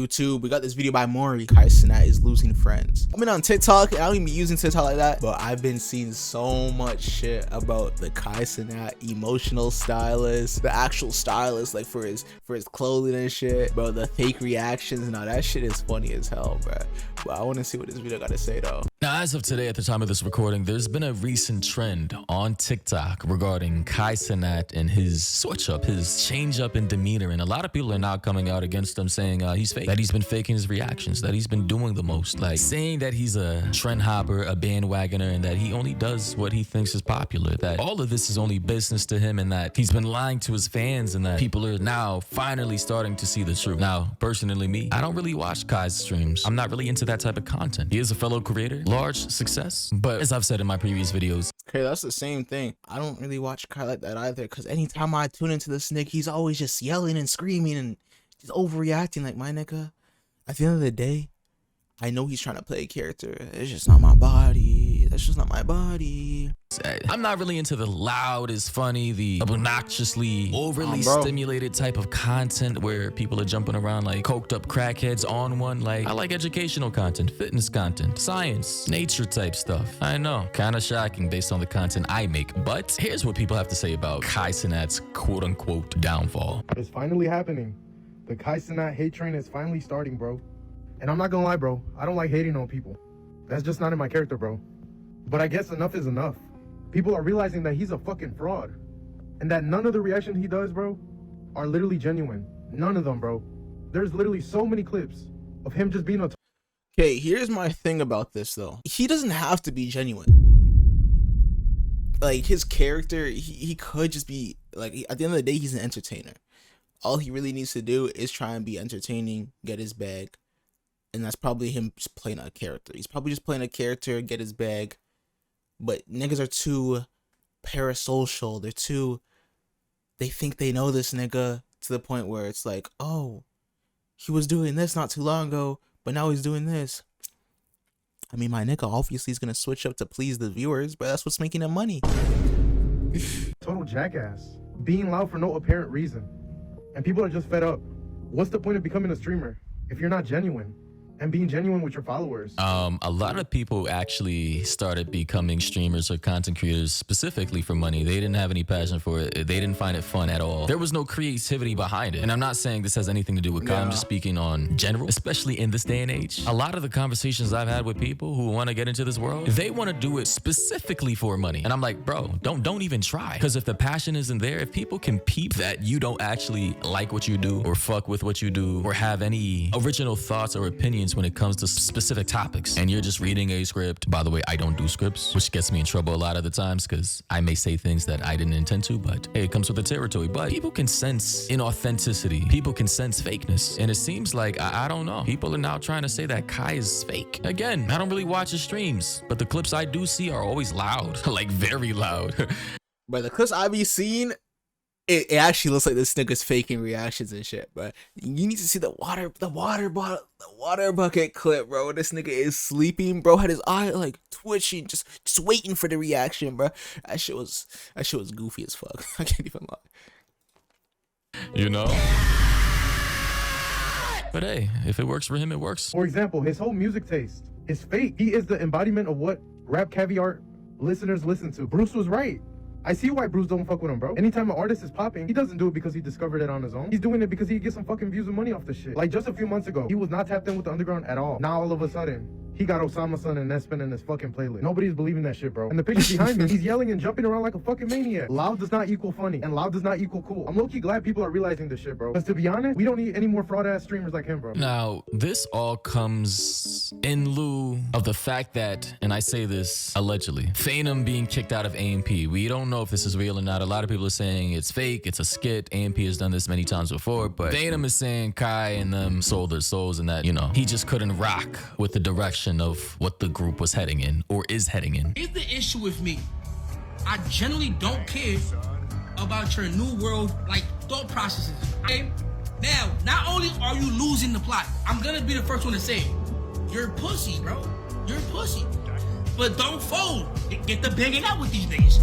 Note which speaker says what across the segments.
Speaker 1: YouTube. We got this video by Maury. Kai Cenat is losing friends. I've been on TikTok. I don't even be using TikTok like that, but I've been seeing so much shit about the Kai Cenat emotional stylist, the actual stylist, like for his clothing and shit, bro. The fake reactions and all that shit is funny as hell, bro. But I want to see what this video got to say though.
Speaker 2: Now, as of today, at the time of this recording, there's been a recent trend on TikTok regarding Kai Cenat and his switch up, his change up in demeanor. And a lot of people are now coming out against him saying he's fake, that he's been faking his reactions, that he's been doing the most, like saying that he's a trend hopper, a bandwagoner, and that he only does what he thinks is popular, that all of this is only business to him, and that he's been lying to his fans, and that people are now finally starting to see the truth. Now, personally, me, I don't really watch Kai's streams. I'm not really into that type of content. He is a fellow creator, large success, but as I've said in my previous videos,
Speaker 1: okay, that's the same thing. I don't really watch Kai like that either, because anytime I tune into this nigga, he's always just yelling and screaming and just overreacting. Like, my nigga, at the end of the day, I know he's trying to play a character. It's just not my body. That's just not my body.
Speaker 2: I'm not really into the loud is funny, the obnoxiously overly stimulated type of content where people are jumping around like coked up crackheads on one. Like, I like educational content, fitness content, science, nature type stuff. I know, kind of shocking based on the content I make, but here's what people have to say about Kai Cenat's quote unquote downfall.
Speaker 3: It's finally happening. The Kai Cenat hate train is finally starting, bro. And I'm not gonna lie, bro, I don't like hating on people. That's just not in my character, bro. But I guess enough is enough. People are realizing that he's a fucking fraud. And that none of the reactions he does, bro, are literally genuine. None of them, bro. There's literally so many clips of him just being a...
Speaker 1: Okay, here's my thing about this, though. He doesn't have to be genuine. Like, his character, he could just be... Like, at the end of the day, he's an entertainer. All he really needs to do is try and be entertaining, get his bag. And that's probably him just playing a character. He's probably just playing a character, get his bag. But niggas are too parasocial. They think they know this nigga to the point where it's like, oh, he was doing this not too long ago, but now he's doing this. I mean, my nigga, obviously he's going to switch up to please the viewers, but that's what's making him money.
Speaker 3: Total jackass. Being loud for no apparent reason. And people are just fed up. What's the point of becoming a streamer if you're not genuine? And being genuine with your followers.
Speaker 2: A lot of people actually started becoming streamers or content creators specifically for money. They didn't have any passion for it. They didn't find it fun at all. There was no creativity behind it. And I'm not saying this has anything to do with Kai. I'm just speaking on general, especially in this day and age. A lot of the conversations I've had with people who want to get into this world, they want to do it specifically for money. And I'm like, bro, don't even try. Because if the passion isn't there, if people can peep that you don't actually like what you do or fuck with what you do or have any original thoughts or opinions when it comes to specific topics, and you're just reading a script. By the way, I don't do scripts, which gets me in trouble a lot of the times because I may say things that I didn't intend to, but hey, it comes with the territory. But people can sense inauthenticity. People can sense fakeness. And it seems like, I don't know, people are now trying to say that Kai is fake. Again, I don't really watch his streams, but the clips I do see are always loud, like very loud.
Speaker 1: But the clips I be seeing, it actually looks like this nigga's faking reactions and shit, bro. You need to see the water bucket clip, bro. This nigga is sleeping, bro. Had his eye like twitching, just waiting for the reaction, bro. That shit was goofy as fuck. I can't even lie.
Speaker 2: You know? But hey, if it works for him, it works.
Speaker 3: For example, his whole music taste is fake. He is the embodiment of what rap caviar listeners listen to. Bruce was right. I see why Bruce don't fuck with him, bro. Anytime an artist is popping, he doesn't do it because he discovered it on his own. He's doing it because he gets some fucking views and money off this shit. Like just a few months ago, he was not tapped in with the underground at all. Now all of a sudden, he got Osama's son and Nespin in his fucking playlist. Nobody's believing that shit, bro. And the picture behind me, he's yelling and jumping around like a fucking maniac. Loud does not equal funny, and loud does not equal cool. I'm low-key glad people are realizing this shit, bro. Because to be honest, we don't need any more fraud-ass streamers like him, bro.
Speaker 2: Now, this all comes in lieu of the fact that, and I say this allegedly, Fanum being kicked out of AMP. We don't know if this is real or not. A lot of people are saying it's fake, it's a skit. AMP has done this many times before, but Fanum is saying Kai and them sold their souls and that, you know, he just couldn't rock with the direction of what the group was heading in or is heading in.
Speaker 4: Here's the issue with me. I generally don't care about your new world, like, thought processes, okay? Now, not only are you losing the plot, I'm gonna be the first one to say it. You're a pussy, bro. You're a pussy. But don't fold. Get the bigging out with these niggas.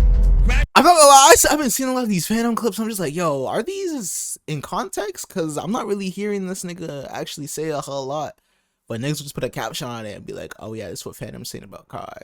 Speaker 1: I'm not gonna lie, I've been seeing a lot of these Fanum clips. I'm just like, yo, are these in context? Because I'm not really hearing this nigga actually say a whole lot. But niggas will just put a caption on it and be like, oh yeah, this is what Fanum's saying about Kai.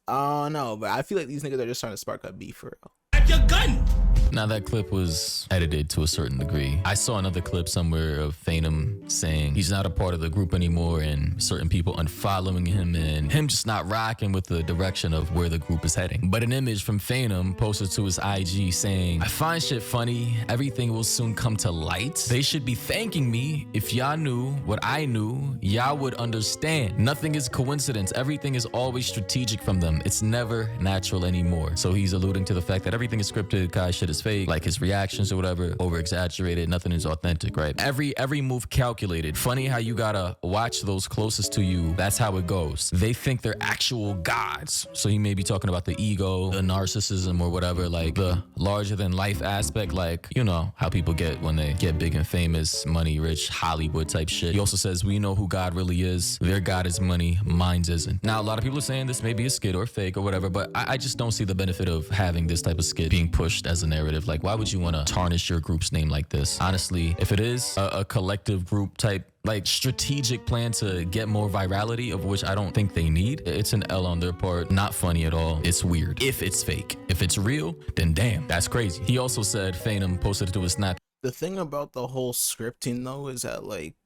Speaker 1: I don't know, but I feel like these niggas are just trying to spark up beef for real.
Speaker 4: Grab your gun.
Speaker 2: Now that clip was edited to a certain degree. I saw another clip somewhere of Fanum saying he's not a part of the group anymore and certain people unfollowing him and him just not rocking with the direction of where the group is heading. But an image from Fanum posted to his IG saying, I find shit funny. Everything will soon come to light. They should be thanking me. If y'all knew what I knew, y'all would understand. Nothing is coincidence. Everything is always strategic from them. It's never natural anymore. So he's alluding to the fact that everything is scripted. Kai shit is fake, like his reactions or whatever, over exaggerated, nothing is authentic, right? Every move calculated. Funny how you gotta watch those closest to you. That's how it goes. They think they're actual gods. So he may be talking about the ego, the narcissism or whatever, like the larger than life aspect, like, you know, how people get when they get big and famous, money, rich, Hollywood type shit. He also says, we know who God really is. Their God is money, mine's isn't. Now, a lot of people are saying this may be a skit or fake or whatever, but I just don't see the benefit of having this type of skit being pushed as a narrative. Like, why would you want to tarnish your group's name like this? Honestly, if it is a collective group type, like strategic plan to get more virality, of which I don't think they need, it's an L on their part. Not funny at all. It's weird. If it's fake. If it's real, then damn, that's crazy. He also said, Fanum posted it to his snap.
Speaker 1: The thing about the whole scripting though is that like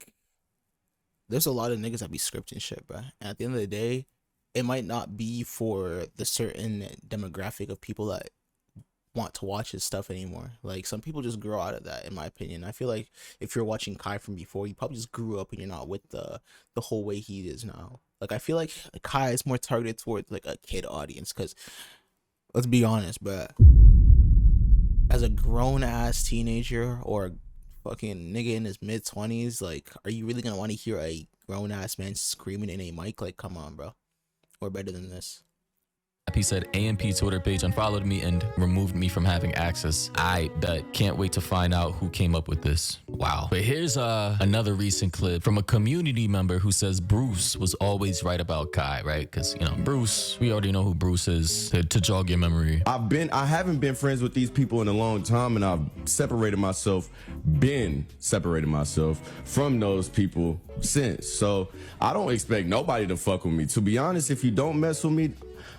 Speaker 1: there's a lot of niggas that be scripting shit, bro. And at the end of the day, it might not be for the certain demographic of people that want to watch his stuff anymore. Like some people just grow out of that, in my opinion. I feel like if you're watching Kai from before, you probably just grew up and you're not with the whole way he is now. Like I feel like Kai is more targeted towards like a kid audience, because let's be honest, but as a grown ass teenager or a fucking nigga in his mid-20s, like are you really gonna want to hear a grown ass man screaming in a mic? Like come on, bro, we're better than this.
Speaker 2: He said, AMP Twitter page unfollowed me and removed me from having access. I bet. Can't wait to find out who came up with this. Wow. But here's another recent clip from a community member who says Bruce was always right about Kai, right? Because, you know, Bruce, we already know who Bruce is, to jog your memory.
Speaker 5: I haven't been friends with these people in a long time, and I've separated myself from those people since. So I don't expect nobody to fuck with me. To be honest, if you don't mess with me,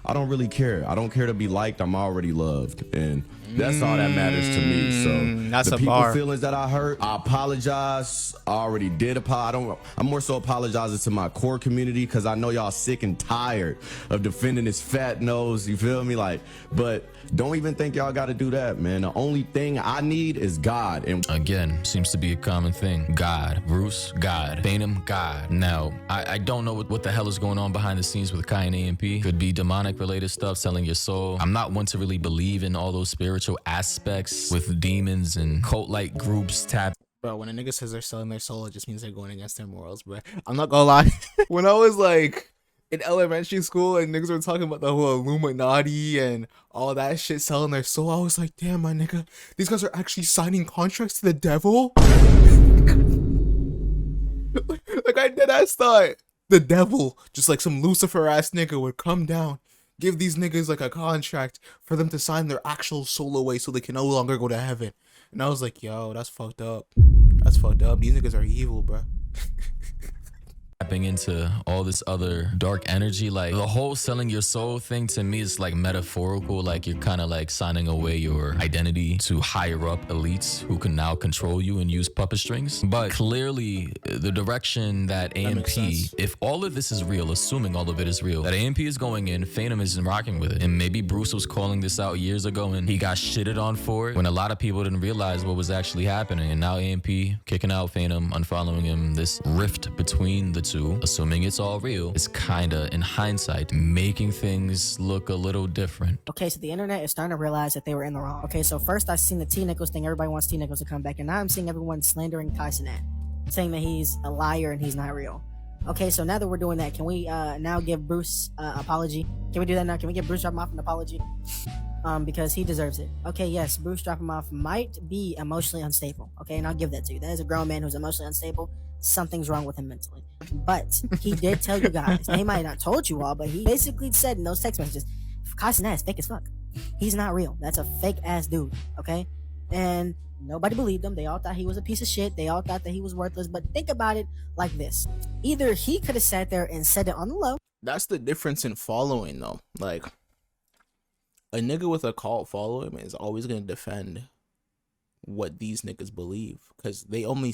Speaker 5: I don't really care. I don't care to be liked. I'm already loved, and that's all that matters to me. So
Speaker 1: that's
Speaker 5: the
Speaker 1: a
Speaker 5: people
Speaker 1: bar.
Speaker 5: feelings that I hurt, I apologize. I already did apologize. I'm more so apologizing to my core community, because I know y'all sick and tired of defending his fat nose. You feel me? Like, but don't even think y'all got to do that, man. The only thing I need is God. And
Speaker 2: again, seems to be a common thing. God. Bruce, God. Fanum, God. Now, I don't know what the hell is going on behind the scenes with Kai and AMP. Could be demonic related stuff, selling your soul. I'm not one to really believe in all those spiritual aspects with demons and cult-like groups tap.
Speaker 1: Bro, when a nigga says they're selling their soul, it just means they're going against their morals, bro. I'm not gonna lie. When I was like in elementary school and niggas were talking about the whole Illuminati and all that shit selling their soul, I was like, damn, my nigga, these guys are actually signing contracts to the devil? Like I deadass thought the devil, just like some Lucifer ass nigga, would come down, give these niggas like a contract for them to sign their actual soul away so they can no longer go to heaven. And I was like, yo, that's fucked up. That's fucked up. These niggas are evil, bro.
Speaker 2: Tapping into all this other dark energy, like the whole selling your soul thing to me is like metaphorical, like you're kind of like signing away your identity to higher up elites who can now control you and use puppet strings. But clearly the direction that AMP, if all of this is real, assuming all of it is real, that AMP is going in, Fanum isn't rocking with it. And maybe Bruce was calling this out years ago and he got shitted on for it when a lot of people didn't realize what was actually happening. And now AMP kicking out Fanum, unfollowing him, this rift between the two, assuming it's all real, is kinda, in hindsight, making things look a little different.
Speaker 6: Okay, so the internet is starting to realize that they were in the wrong. Okay, so first I seen the T Nichols thing, everybody wants T Nichols to come back, and now I'm seeing everyone slandering Kai Cenat, saying that he's a liar and he's not real. Okay, so now that we're doing that, can we now give Bruce apology? Can we do that now? Can we give Bruce drop him off an apology? Because he deserves it. Okay, yes, Bruce drop him off might be emotionally unstable. Okay, and I'll give that to you. That is a grown man who's emotionally unstable. Something's wrong with him mentally. But he did tell you guys. Now, he might not told you all, but he basically said in those text messages, Kai Cenat is fake as fuck. He's not real. That's a fake ass dude, okay? And nobody believed him. They all thought he was a piece of shit. They all thought that he was worthless. But think about it like this. Either he could have sat there and said it on the low.
Speaker 1: That's the difference in following, though. Like, a nigga with a cult following is always going to defend what these niggas believe, because they only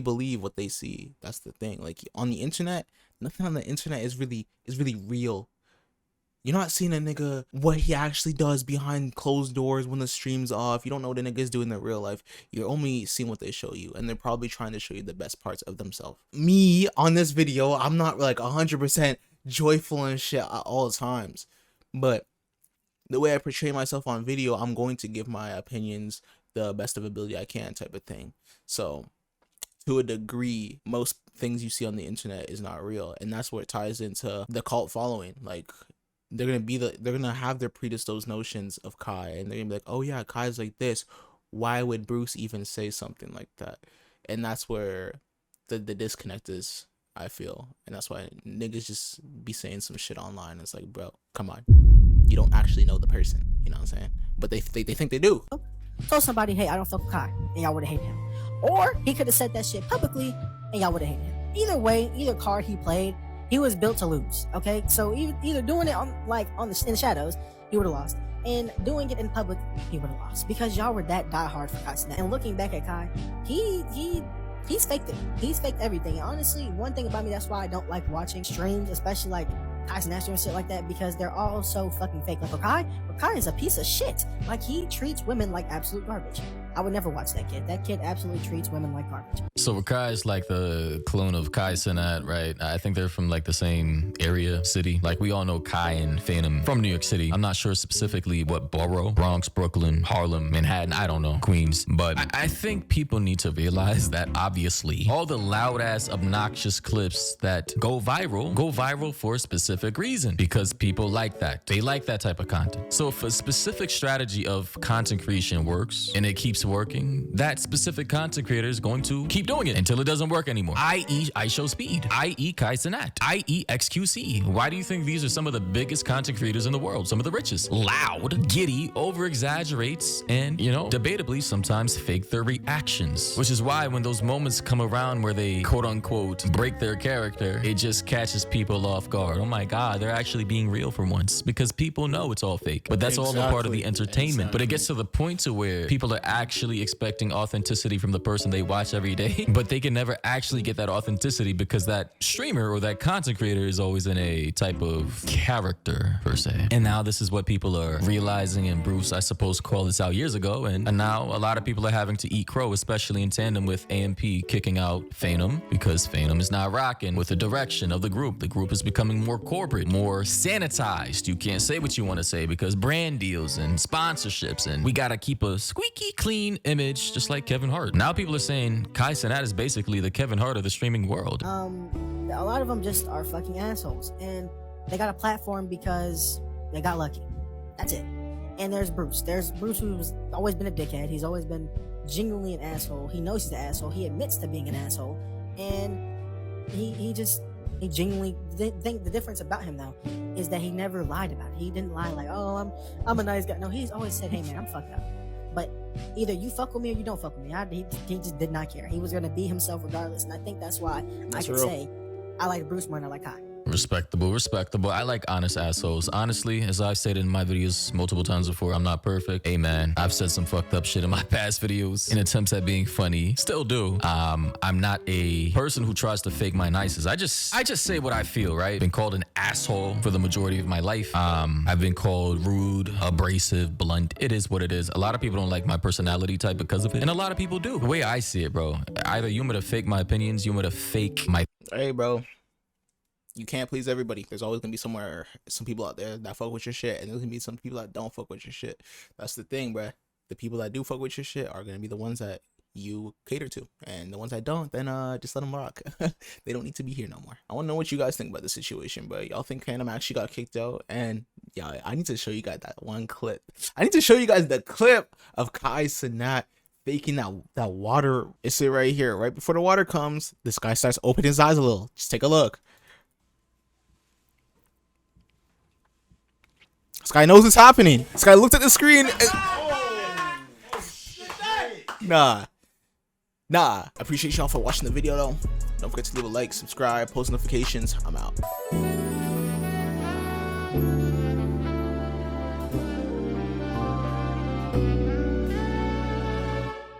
Speaker 1: believe what they see. That's the thing. Like, on the internet, nothing on the internet is really real. You're not seeing a nigga what he actually does behind closed doors when the stream's off. You don't know what the niggas do in their real life. You're only seeing what they show you, and they're probably trying to show you the best parts of themselves. Me, on this video, I'm not like 100% joyful and shit at all times, but the way I portray myself on video, I'm going to give my opinions the best of ability I can, type of thing. So, to a degree, most things you see on the internet is not real, and that's what ties into the cult following. Like, they're gonna have their predisposed notions of Kai, and they're gonna be like, oh yeah, Kai's like this. Why would Bruce even say something like that? And that's where the disconnect is, I feel. And that's why niggas just be saying some shit online. It's like, bro, come on. You don't actually know the person. You know what I'm saying? But they think they do.
Speaker 6: Told somebody, hey, I don't fuck with Kai, and y'all would have hated him. Or he could have said that shit publicly, and y'all would have hated him. Either way, either card he played, he was built to lose. Okay, so either doing it in the shadows, he would have lost, and doing it in public, he would have lost, because y'all were that diehard for Kai Cenat. And looking back at Kai, he's faked it. He's faked everything. And honestly, one thing about me, that's why I don't like watching streams, especially like Kai Cenat and shit like that, because they're all so fucking fake. Like Kai is a piece of shit. Like, he treats women like absolute garbage. I would never watch that kid. That kid absolutely treats women like garbage.
Speaker 2: So Kai is like the clone of Kai Cenat, right? I think they're from like the same area, city. Like, we all know Kai and Fanum from New York City. I'm not sure specifically what borough, Bronx, Brooklyn, Harlem, Manhattan, I don't know, Queens. But I think people need to realize that obviously all the loud ass obnoxious clips that go viral for a specific reason, because people like that. They like that type of content. So if a specific strategy of content creation works and it keeps working, that specific content creator is going to keep doing it until it doesn't work anymore. I.e. I Show Speed, i.e. Kai Cenat, i.e. XQC. Why do you think these are some of the biggest content creators in the world? Some of the richest. Loud, giddy, over-exaggerates, and, debatably sometimes fake their reactions. Which is why when those moments come around where they quote-unquote break their character, it just catches people off guard. Oh my God, they're actually being real for once, because people know it's all fake. But that's all a part of the entertainment. But it gets to the point to where people are actually expecting authenticity from the person they watch every day, but they can never actually get that authenticity because that streamer or that content creator is always in a type of character, per se. And now this is what people are realizing, and Bruce, I suppose, called this out years ago, and now a lot of people are having to eat crow, especially in tandem with AMP kicking out Fanum, because Fanum is not rocking with the direction of the group. The group is becoming more corporate, more sanitized. You can't say what you want to say because brand deals and sponsorships, and we gotta keep a squeaky clean image, just like Kevin Hart. Now people are saying Kai Cenat is basically the Kevin Hart of the streaming world.
Speaker 6: A lot of them just are fucking assholes, and they got a platform because they got lucky. That's it. And there's Bruce. There's Bruce, who's always been a dickhead. He's always been genuinely an asshole. He knows he's an asshole. He admits to being an asshole, and he genuinely think the difference about him though is that he never lied about it. He didn't lie like, oh, I'm a nice guy. No, he's always said, hey man, I'm fucked up, but either you fuck with me or you don't fuck with me. He just did not care. He was gonna be himself regardless, and I think that's why I can say I like Bruce more than I like Kai.
Speaker 2: Respectable. I like honest assholes. Honestly, as I've stated in my videos multiple times before, I'm not perfect. Hey man, I've said some fucked up shit in my past videos in attempts at being funny. Still do. I'm not a person who tries to fake my niceness. I just say what I feel, right? Been called an asshole for the majority of my life. I've been called rude, abrasive, blunt. It is what it is. A lot of people don't like my personality type because of it, and a lot of people do. The way I see it, bro, either you want me to fake my opinions, you want me to fake my...
Speaker 1: Hey, bro. You can't please everybody. There's always gonna be some people out there that fuck with your shit, and there's gonna be some people that don't fuck with your shit. That's the thing, bruh. The people that do fuck with your shit are gonna be the ones that you cater to, and the ones that don't, then just let them rock. They don't need to be here no more. I want to know what you guys think about the situation, but y'all think Fanum actually got kicked out? And yeah, I need to show you guys that one clip. I need to show you guys the clip of Kai Cenat faking that water. It's it right here, right before the water comes. This guy starts opening his eyes a little. Just take a look. This guy knows what's happening. This guy looked at the screen. Nah. I appreciate y'all for watching the video though. Don't forget to leave a like, subscribe, post notifications. I'm out.